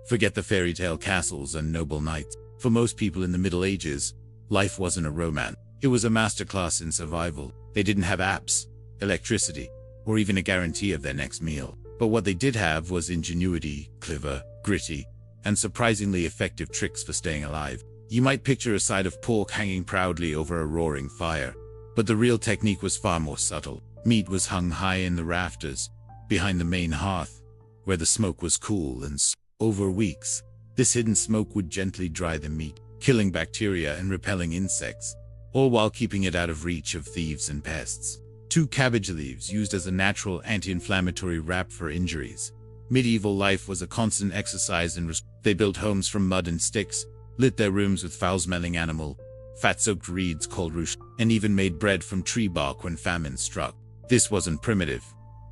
Forget the fairy tale castles and noble knights. For most people in the Middle Ages, life wasn't a romance. It was a masterclass in survival. They didn't have apps, electricity, or even a guarantee of their next meal. But what they did have was ingenuity, clever, gritty, and surprisingly effective tricks for staying alive. You might picture a side of pork hanging proudly over a roaring fire, but the real technique was far more subtle. Meat was hung high in the rafters, behind the main hearth, where the smoke was cool and over weeks, this hidden smoke would gently dry the meat, killing bacteria and repelling insects, all while keeping it out of reach of thieves and pests. 2 cabbage leaves used as a natural anti-inflammatory wrap for injuries. Medieval life was a constant exercise in They built homes from mud and sticks, lit their rooms with foul-smelling animal, fat-soaked reeds called ruche, and even made bread from tree bark when famine struck. This wasn't primitive.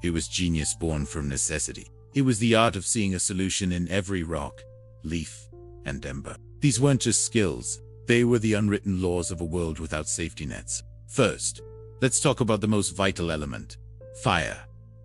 It was genius born from necessity. It was the art of seeing a solution in every rock, leaf, and ember. These weren't just skills. They were the unwritten laws of a world without safety nets. First, let's talk about the most vital element: fire.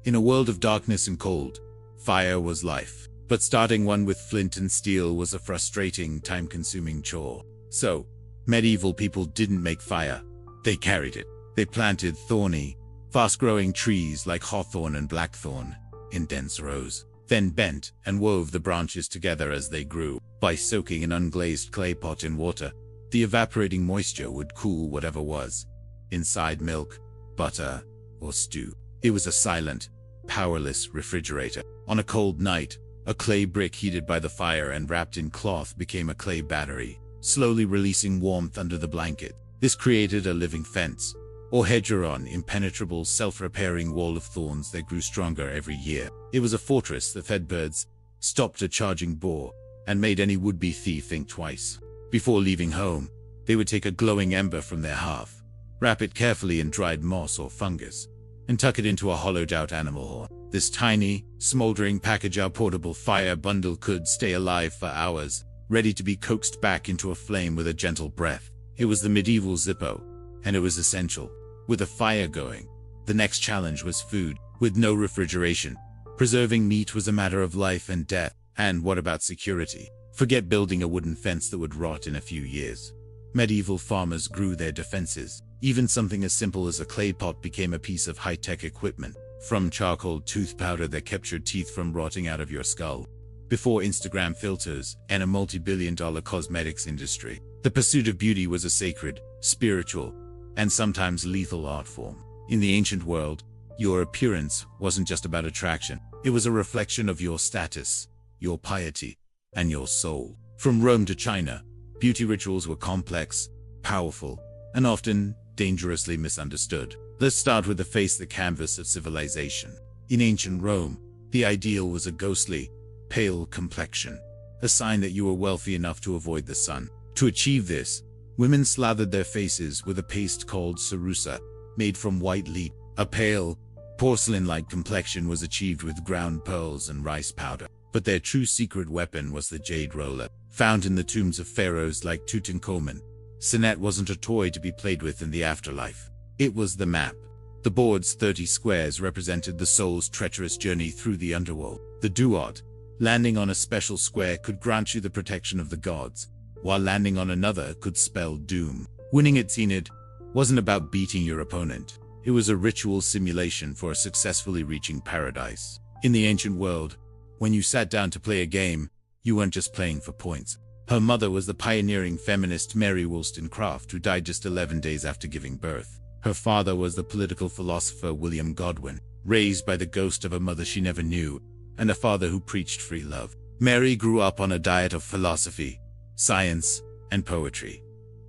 In a world of darkness and cold, fire was life. But starting one with flint and steel was a frustrating, time-consuming chore. So, medieval people didn't make fire. They carried it. They planted thorny, fast-growing trees like hawthorn and blackthorn in dense rows, then bent and wove the branches together as they grew. By soaking an unglazed clay pot in water, the evaporating moisture would cool whatever was inside: milk, butter, or stew. It was a silent, powerless refrigerator. On a cold night, a clay brick heated by the fire and wrapped in cloth became a clay battery, slowly releasing warmth under the blanket. This created a living fence, or hedgeron, impenetrable, self-repairing wall of thorns that grew stronger every year. It was a fortress that fed birds, stopped a charging boar, and made any would-be thief think twice. Before leaving home, they would take a glowing ember from their hearth, wrap it carefully in dried moss or fungus, and tuck it into a hollowed-out animal horn. This tiny, smoldering package of portable fire bundle could stay alive for hours, ready to be coaxed back into a flame with a gentle breath. It was the medieval Zippo, and it was essential. With a fire going, the next challenge was food. With no refrigeration, preserving meat was a matter of life and death. And what about security? Forget building a wooden fence that would rot in a few years. Medieval farmers grew their defenses. Even something as simple as a clay pot became a piece of high-tech equipment, from charcoal tooth powder that kept your teeth from rotting out of your skull. Before Instagram filters and a multi-billion-dollar cosmetics industry, the pursuit of beauty was a sacred, spiritual, and sometimes lethal art form. In the ancient world, your appearance wasn't just about attraction. It was a reflection of your status, your piety, and your soul. From Rome to China, beauty rituals were complex, powerful, and often dangerously misunderstood. Let's start with the face, the canvas of civilization. In ancient Rome, the ideal was a ghostly, pale complexion, a sign that you were wealthy enough to avoid the sun. To achieve this, women slathered their faces with a paste called cerussa, made from white lead. A pale, porcelain-like complexion was achieved with ground pearls and rice powder. But their true secret weapon was the jade roller, found in the tombs of pharaohs like Tutankhamun. Sinet wasn't a toy to be played with in the afterlife. It was the map. The board's 30 squares represented the soul's treacherous journey through the underworld. The duat, landing on a special square, could grant you the protection of the gods, while landing on another could spell doom. Winning at Enid wasn't about beating your opponent. It was a ritual simulation for successfully reaching paradise. In the ancient world, when you sat down to play a game, you weren't just playing for points. Her mother was the pioneering feminist Mary Wollstonecraft, who died just 11 days after giving birth. Her father was the political philosopher William Godwin, raised by the ghost of a mother she never knew, and a father who preached free love. Mary grew up on a diet of philosophy, science, and poetry.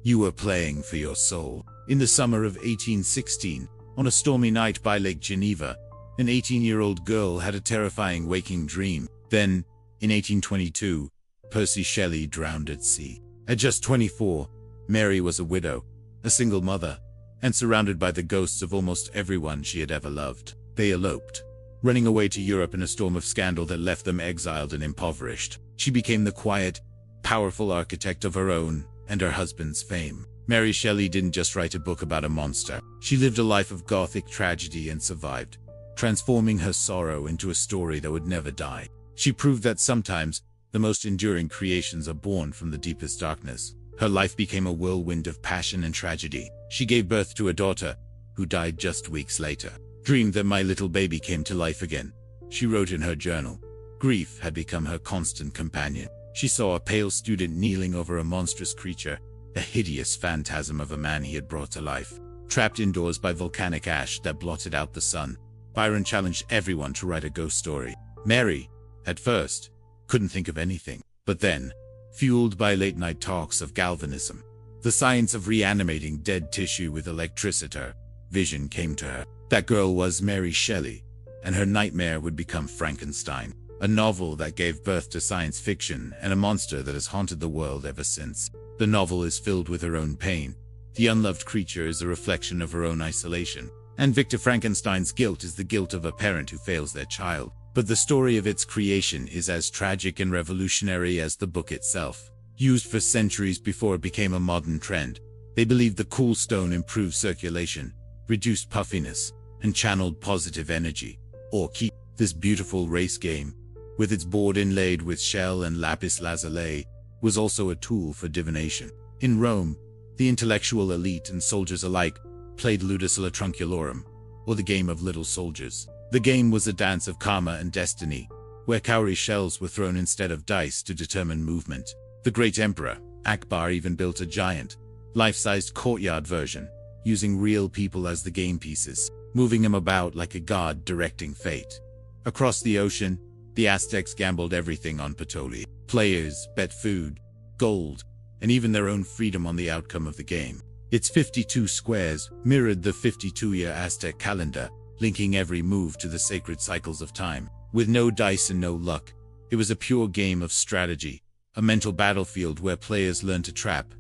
You were playing for your soul. In the summer of 1816, on a stormy night by Lake Geneva, an 18-year-old girl had a terrifying waking dream. Then, in 1822, Percy Shelley drowned at sea. At just 24, Mary was a widow, a single mother, and surrounded by the ghosts of almost everyone she had ever loved. They eloped, running away to Europe in a storm of scandal that left them exiled and impoverished. She became the quiet, powerful architect of her own and her husband's fame. Mary Shelley didn't just write a book about a monster. She lived a life of gothic tragedy and survived, transforming her sorrow into a story that would never die. She proved that sometimes the most enduring creations are born from the deepest darkness. Her life became a whirlwind of passion and tragedy. She gave birth to a daughter, who died just weeks later. Dreamed that my little baby came to life again, she wrote in her journal. Grief had become her constant companion. She saw a pale student kneeling over a monstrous creature, a hideous phantasm of a man he had brought to life. Trapped indoors by volcanic ash that blotted out the sun, Byron challenged everyone to write a ghost story. Mary, at first, couldn't think of anything. But then, fueled by late-night talks of galvanism, the science of reanimating dead tissue with electricity, vision came to her. That girl was Mary Shelley, and her nightmare would become Frankenstein, a novel that gave birth to science fiction and a monster that has haunted the world ever since. The novel is filled with her own pain. The unloved creature is a reflection of her own isolation, and Victor Frankenstein's guilt is the guilt of a parent who fails their child. But the story of its creation is as tragic and revolutionary as the book itself. Used for centuries before it became a modern trend, they believed the cool stone improved circulation, reduced puffiness, and channeled positive energy. Or keep this beautiful race game, with its board inlaid with shell and lapis lazuli, was also a tool for divination. In Rome, the intellectual elite and soldiers alike played Ludus Trunculorum, or the game of little soldiers. The game was a dance of karma and destiny, where cowrie shells were thrown instead of dice to determine movement. The great emperor, Akbar, even built a giant, life-sized courtyard version, using real people as the game pieces, moving them about like a god directing fate. Across the ocean, the Aztecs gambled everything on Patoli. Players bet food, gold, and even their own freedom on the outcome of the game. Its 52 squares mirrored the 52-year Aztec calendar, linking every move to the sacred cycles of time. With no dice and no luck, it was a pure game of strategy, a mental battlefield where players learned to trap,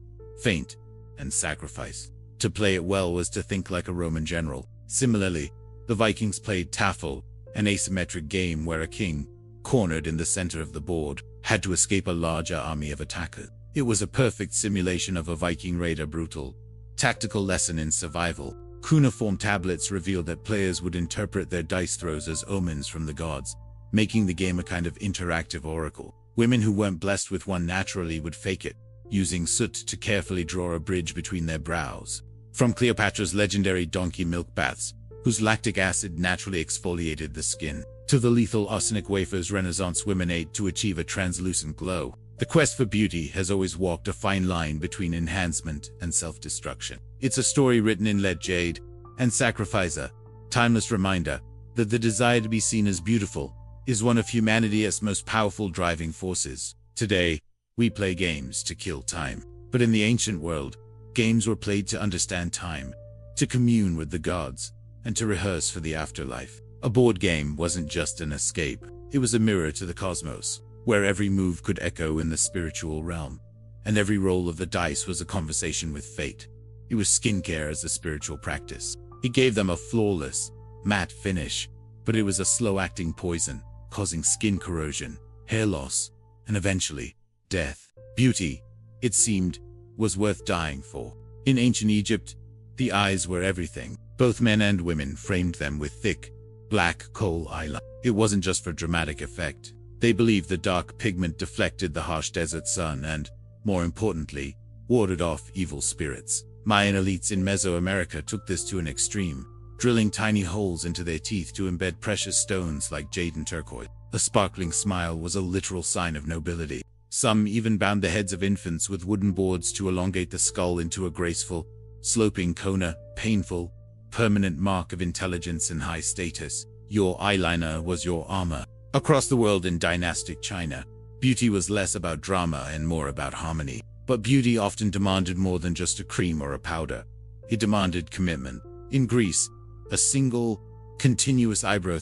feint, and sacrifice. To play it well was to think like a Roman general. Similarly, the Vikings played Tafel, an asymmetric game where a king, cornered in the center of the board, had to escape a larger army of attackers. It was a perfect simulation of a Viking raider, brutal, tactical lesson in survival. Cuneiform tablets revealed that players would interpret their dice throws as omens from the gods, making the game a kind of interactive oracle. Women who weren't blessed with one naturally would fake it, using soot to carefully draw a bridge between their brows. From Cleopatra's legendary donkey milk baths, whose lactic acid naturally exfoliated the skin, to the lethal arsenic wafers Renaissance women ate to achieve a translucent glow, the quest for beauty has always walked a fine line between enhancement and self-destruction. It's a story written in lead jade and sacrifice, a timeless reminder that the desire to be seen as beautiful is one of humanity's most powerful driving forces. Today, we play games to kill time. But in the ancient world, games were played to understand time, to commune with the gods, and to rehearse for the afterlife. A board game wasn't just an escape, it was a mirror to the cosmos, where every move could echo in the spiritual realm, and every roll of the dice was a conversation with fate. It was skincare as a spiritual practice. It gave them a flawless, matte finish, but it was a slow-acting poison, causing skin corrosion, hair loss, and eventually, death. Beauty, it seemed, was worth dying for. In ancient Egypt, the eyes were everything. Both men and women framed them with thick, black coal eyeliner. It wasn't just for dramatic effect. They believed the dark pigment deflected the harsh desert sun and, more importantly, warded off evil spirits. Mayan elites in Mesoamerica took this to an extreme, drilling tiny holes into their teeth to embed precious stones like jade and turquoise. A sparkling smile was a literal sign of nobility. Some even bound the heads of infants with wooden boards to elongate the skull into a graceful, sloping cone, painful, permanent mark of intelligence and high status. Your eyeliner was your armor. Across the world in dynastic China, beauty was less about drama and more about harmony. But beauty often demanded more than just a cream or a powder. It demanded commitment. In Greece, a single, continuous eyebrow,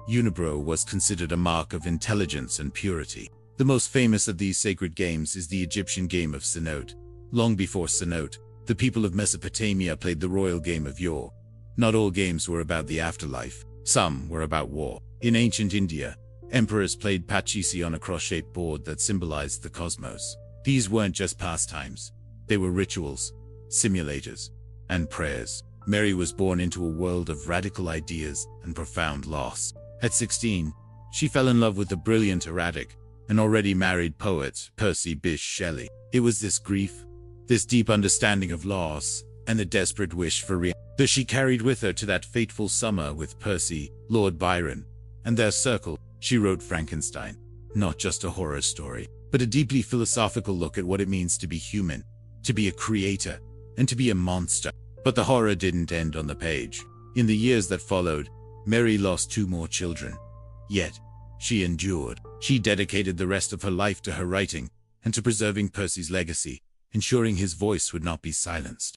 unibrow, was considered a mark of intelligence and purity. The most famous of these sacred games is the Egyptian game of Senote. Long before Senote, the people of Mesopotamia played the royal game of yore. Not all games were about the afterlife. Some were about war. In ancient India, emperors played pachisi on a cross-shaped board that symbolized the cosmos. These weren't just pastimes. They were rituals, simulators, and prayers. Mary was born into a world of radical ideas and profound loss. At 16, she fell in love with the brilliant, erratic, an already married poet, Percy Bysshe Shelley. It was this grief, this deep understanding of loss, and the desperate wish for reality that she carried with her to that fateful summer with Percy, Lord Byron, and their circle. She wrote Frankenstein, not just a horror story, but a deeply philosophical look at what it means to be human, to be a creator, and to be a monster. But the horror didn't end on the page. In the years that followed, Mary lost 2 more children. Yet, she endured. She dedicated the rest of her life to her writing and to preserving Percy's legacy, ensuring his voice would not be silenced.